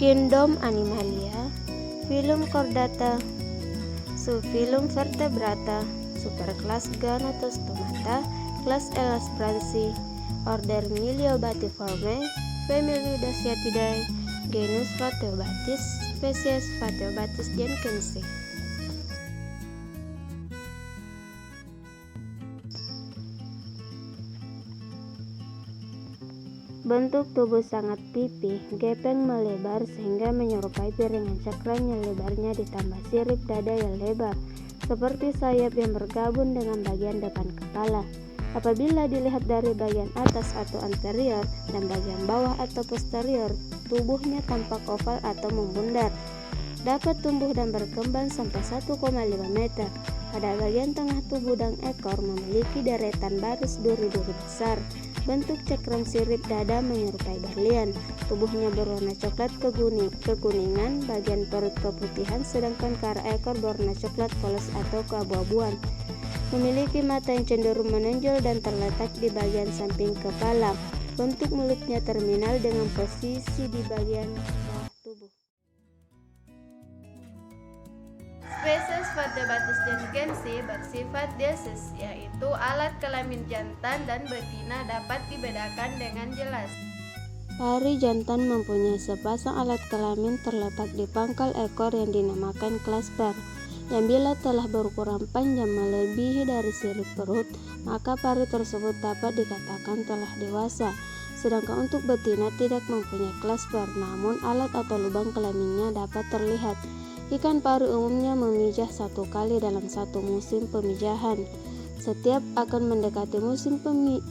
Kingdom Animalia, Phylum Chordata, Subphylum Vertebrata, Superkelas Ganostostomatha, kelas Elasbranchi, Order Myliobatiforme, Family Daciatidae, Genus Phateobatis, Spesies Phateobatis jenkinsi. Bentuk tubuh sangat pipih, gepeng melebar sehingga menyerupai piringan cakranya. Lebarnya ditambah sirip dada yang lebar, seperti sayap yang bergabung dengan bagian depan kepala. Apabila dilihat dari bagian atas atau anterior dan bagian bawah atau posterior, tubuhnya tampak oval atau membundar. Dapat tumbuh dan berkembang sampai 1,5 meter. Pada bagian tengah tubuh dan ekor memiliki deretan baris duri-duri besar. Bentuk cakram sirip dada menyerupai berlian. Tubuhnya berwarna coklat kekuningan, bagian perut keputihan, sedangkan ke arah ekor berwarna coklat polos atau keabu-abuan. Memiliki mata yang cenderung menonjol dan terletak di bagian samping kepala. Bentuk mulutnya terminal dengan posisi di bagian bawah tubuh. Spesies Phateobatis jenkinsi bersifat diesis, yaitu alat kelamin jantan dan betina dapat dibedakan dengan jelas. Pari jantan mempunyai sepasang alat kelamin terletak di pangkal ekor yang dinamakan klasper, yang bila telah berukuran panjang melebihi dari sirip perut, maka pari tersebut dapat dikatakan telah dewasa. Sedangkan untuk betina tidak mempunyai klasper, namun alat atau lubang kelaminnya dapat terlihat. Ikan pari umumnya memijah 1 kali dalam 1 musim pemijahan. Setiap akan mendekati musim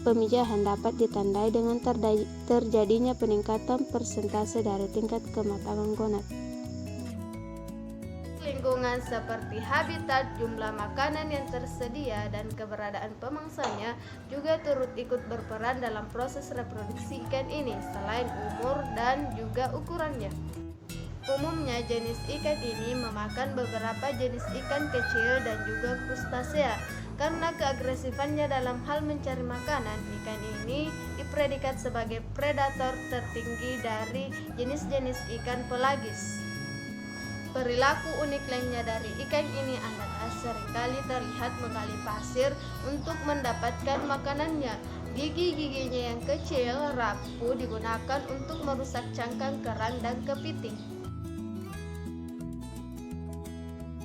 pemijahan dapat ditandai dengan terjadinya peningkatan persentase dari tingkat kematangan gonad. Lingkungan seperti habitat, jumlah makanan yang tersedia, dan keberadaan pemangsanya juga turut ikut berperan dalam proses reproduksi ikan ini, selain umur dan juga ukurannya. Umumnya jenis ikan ini memakan beberapa jenis ikan kecil dan juga krustasea. Karena keagresifannya dalam hal mencari makanan, ikan ini dipredikat sebagai predator tertinggi dari jenis-jenis ikan pelagis. Perilaku unik lainnya dari ikan ini adalah seringkali terlihat menggali pasir untuk mendapatkan makanannya. Gigi-giginya yang kecil rapuh digunakan untuk merusak cangkang, kerang, dan kepiting.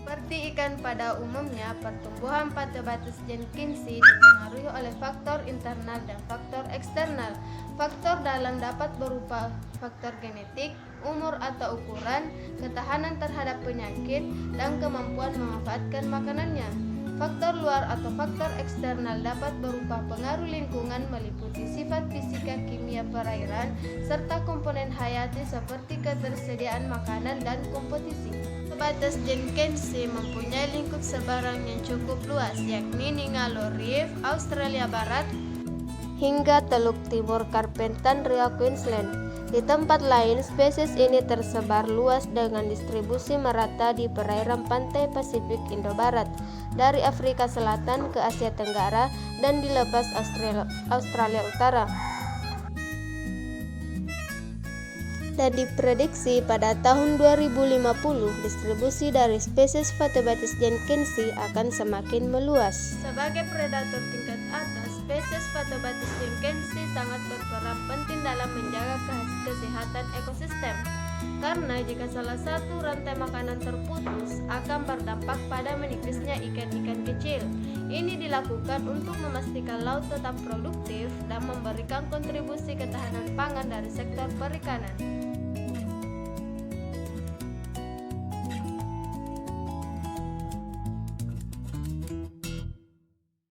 Seperti ikan pada umumnya, pertumbuhan Phateobatis jenkinsi dipengaruhi oleh faktor internal dan faktor eksternal. Faktor dalam dapat berupa faktor genetik, umur atau ukuran, ketahanan terhadap penyakit, dan kemampuan memanfaatkan makanannya. Faktor luar atau faktor eksternal dapat berupa pengaruh lingkungan meliputi sifat fisika, kimia perairan, serta komponen hayati seperti ketersediaan makanan dan kompetisi. Phateobatis jenkinsi mempunyai lingkup sebaran yang cukup luas, yakni Ningaloo Reef, Australia Barat, hingga Teluk Timur Carpenthan Rio Queensland. Di tempat lain, spesies ini tersebar luas dengan distribusi merata di perairan pantai Pasifik Indo-Barat, dari Afrika Selatan ke Asia Tenggara dan di lepas Australia Utara. Dan diprediksi pada tahun 2050 distribusi dari spesies Phateobatis jenkinsi akan semakin meluas. Sebagai predator tingkat atas, spesies Phateobatis jenkinsi sangat berperan penting dalam menjaga kesehatan ekosistem. Karena jika salah satu rantai makanan terputus, akan berdampak pada menipisnya ikan-ikan kecil. Ini dilakukan untuk memastikan laut tetap produktif dan memberikan kontribusi ketahanan pangan dari sektor perikanan.